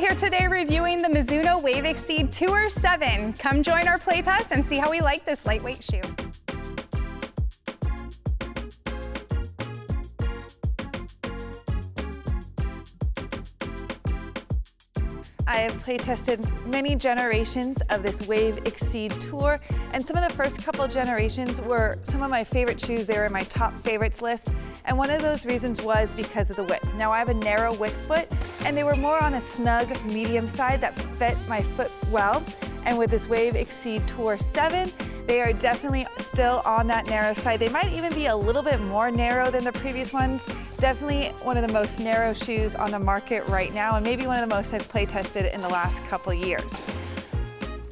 here today reviewing the Mizuno Wave Exceed Tour 7. Come join our playtest and see how we like this lightweight shoe. I have playtested many generations of this Wave Exceed Tour, and some of the first couple generations were some of my favorite shoes. They were in my top favorites list, and one of those reasons was because of the width. Now I have a narrow width foot, and they were more on a snug medium side that fit my foot well. And with this Wave Exceed Tour 7, they are definitely still on that narrow side. They might even be a little bit more narrow than the previous ones. Definitely one of the most narrow shoes on the market right now, and maybe one of the most I've play tested in the last couple years.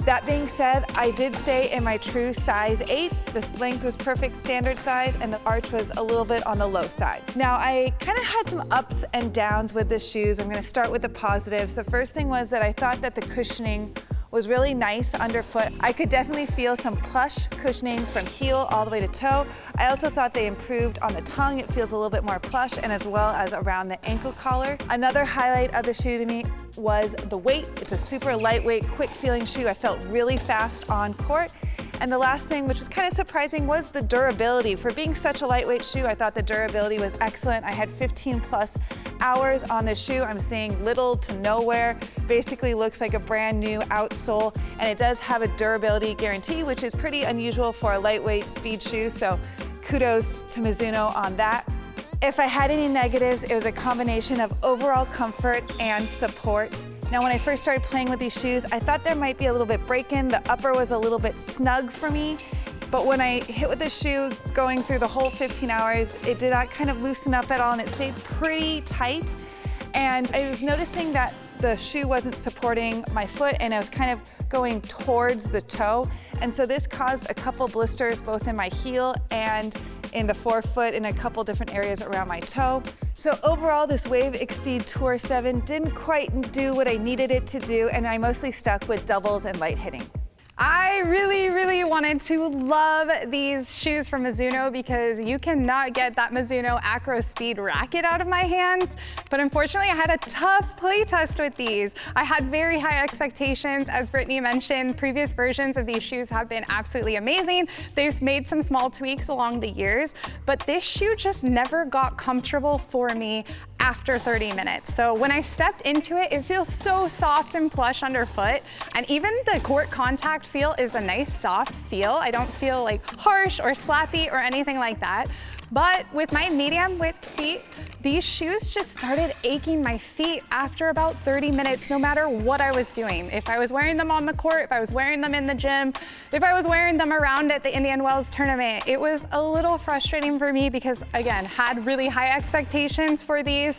That being said, I did stay in my true size 8. The length was perfect standard size, and the arch was a little bit on the low side. Now, I kind of had some ups and downs with the shoes. I'm gonna start with the positives. The first thing was that I thought that the cushioning was really nice underfoot. I could definitely feel some plush cushioning from heel all the way to toe. I also thought they improved on the tongue. It feels a little bit more plush, and as well as around the ankle collar. Another highlight of the shoe to me was the weight. It's a super lightweight, quick feeling shoe. I felt really fast on court. And the last thing, which was kind of surprising, was the durability. For being such a lightweight shoe, I thought the durability was excellent. I had 15 plus hours on this shoe. I'm seeing little to no wear. Basically looks like a brand new outsole, and it does have a durability guarantee, which is pretty unusual for a lightweight speed shoe, so kudos to Mizuno on that. If I had any negatives, it was a combination of overall comfort and support. Now, when I first started playing with these shoes, I thought there might be a little bit break-in. The upper was a little bit snug for me, but when I hit with this shoe going through the whole 15 hours, it did not kind of loosen up at all, and it stayed pretty tight. And I was noticing that the shoe wasn't supporting my foot, and I was kind of going towards the toe. And so this caused a couple blisters both in my heel and in the forefoot in a couple different areas around my toe. So overall, this Wave Exceed Tour 7 didn't quite do what I needed it to do, and I mostly stuck with doubles and light hitting. I really wanted to love these shoes from Mizuno because you cannot get that Mizuno Acro Speed racket out of my hands. But unfortunately, I had a tough play test with these. I had very high expectations. As Brittany mentioned, previous versions of these shoes have been absolutely amazing. They've made some small tweaks along the years, but this shoe just never got comfortable for me after 30 minutes. So when I stepped into it, it feels so soft and plush underfoot. And even the court contact feel is a nice soft feel. I don't feel like harsh or slappy or anything like that. But with my medium width feet, these shoes just started aching my feet after about 30 minutes, no matter what I was doing. If I was wearing them on the court, if I was wearing them in the gym, if I was wearing them around at the Indian Wells tournament, it was a little frustrating for me because, again, had really high expectations for these.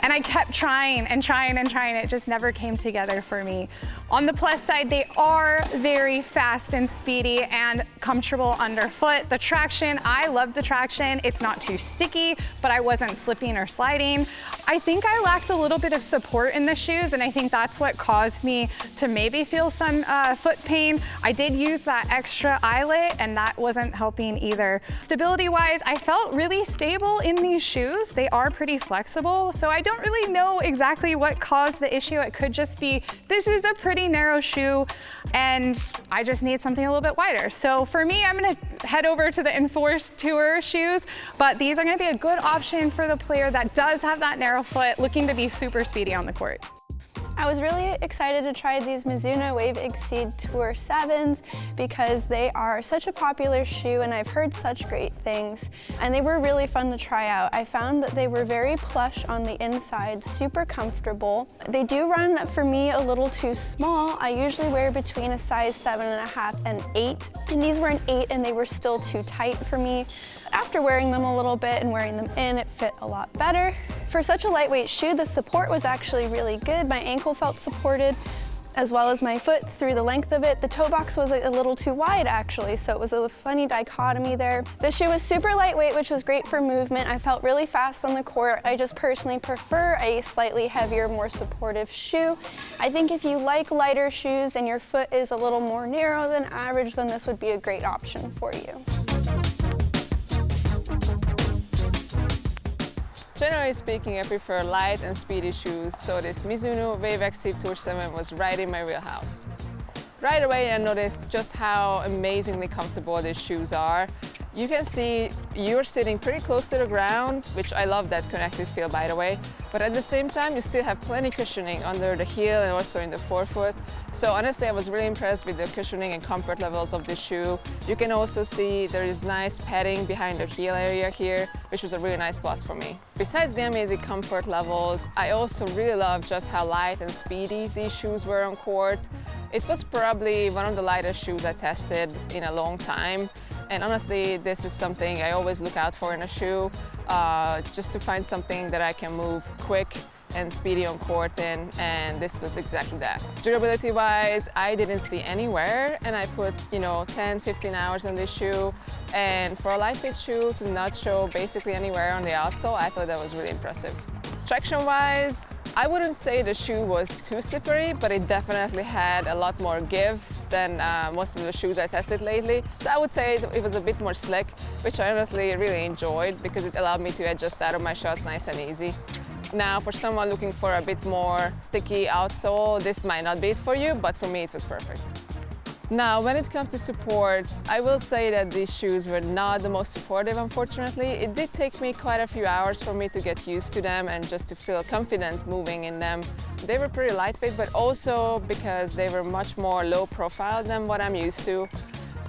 And I kept trying and trying and trying. It just never came together for me. On the plus side, they are very fast and speedy and comfortable underfoot. The traction, I love the traction. It's not too sticky, but I wasn't slipping or sliding. I think I lacked a little bit of support in the shoes, and I think that's what caused me to maybe feel some foot pain. I did use that extra eyelet, and that wasn't helping either. Stability-wise, I felt really stable in these shoes. They are pretty flexible, so I don't really know exactly what caused the issue. It could just be, this is a pretty narrow shoe and I just need something a little bit wider. So for me, I'm gonna head over to the Enforced Tour shoes, but these are gonna be a good option for the player that does have that narrow foot, looking to be super speedy on the court. I was really excited to try these Mizuno Wave Exceed Tour 7s because they are such a popular shoe and I've heard such great things, and they were really fun to try out. I found that they were very plush on the inside, super comfortable. They do run for me a little too small. I usually wear between a size 7.5 and 8, and these were an 8 and they were still too tight for me. But after wearing them a little bit and wearing them in, it fit a lot better. For such a lightweight shoe, the support was actually really good. My ankle felt supported, as well as my foot through the length of it. The toe box was a little too wide actually, so it was a funny dichotomy there. The shoe was super lightweight, which was great for movement. I felt really fast on the court. I just personally prefer a slightly heavier, more supportive shoe. I think if you like lighter shoes and your foot is a little more narrow than average, then this would be a great option for you. Generally speaking, I prefer light and speedy shoes, so this Mizuno Wave Exceed Tour 7 was right in my wheelhouse. Right away I noticed just how amazingly comfortable these shoes are. You can see you're sitting pretty close to the ground, which I love that connected feel, by the way, but at the same time you still have plenty cushioning under the heel and also in the forefoot. So honestly, I was really impressed with the cushioning and comfort levels of this shoe. You can also see there is nice padding behind the heel area here, which was a really nice plus for me. Besides the amazing comfort levels, I also really love just how light and speedy these shoes were on court. It was probably one of the lightest shoes I tested in a long time. And honestly, this is something I always look out for in a shoe, just to find something that I can move quick and speedy on court in, and this was exactly that. Durability-wise, I didn't see any wear, and I put, 10-15 hours on this shoe, and for a lightweight shoe to not show basically any wear on the outsole, I thought that was really impressive. Traction-wise, I wouldn't say the shoe was too slippery, but it definitely had a lot more give than most of the shoes I tested lately. So I would say it was a bit more slick, which I honestly really enjoyed because it allowed me to adjust out of my shots nice and easy. Now, for someone looking for a bit more sticky outsole, this might not be it for you, but for me it was perfect. Now, when it comes to supports, I will say that these shoes were not the most supportive, unfortunately. It did take me quite a few hours for me to get used to them and just to feel confident moving in them. They were pretty lightweight, but also because they were much more low profile than what I'm used to.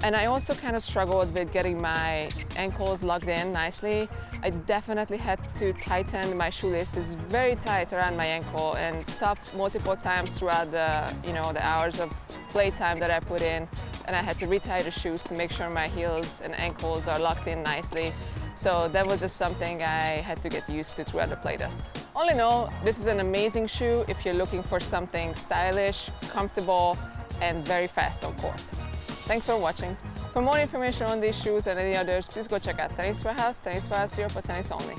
And I also kind of struggled with getting my ankles locked in nicely. I definitely had to tighten my shoelaces very tight around my ankle and stop multiple times throughout the hours of playtime that I put in. And I had to retie the shoes to make sure my heels and ankles are locked in nicely. So that was just something I had to get used to throughout the playtest. All in all, this is an amazing shoe if you're looking for something stylish, comfortable, and very fast on court. Thanks for watching. For more information on these shoes and any others, please go check out Tennis Warehouse, Tennis Warehouse Europe, or Tennis Only.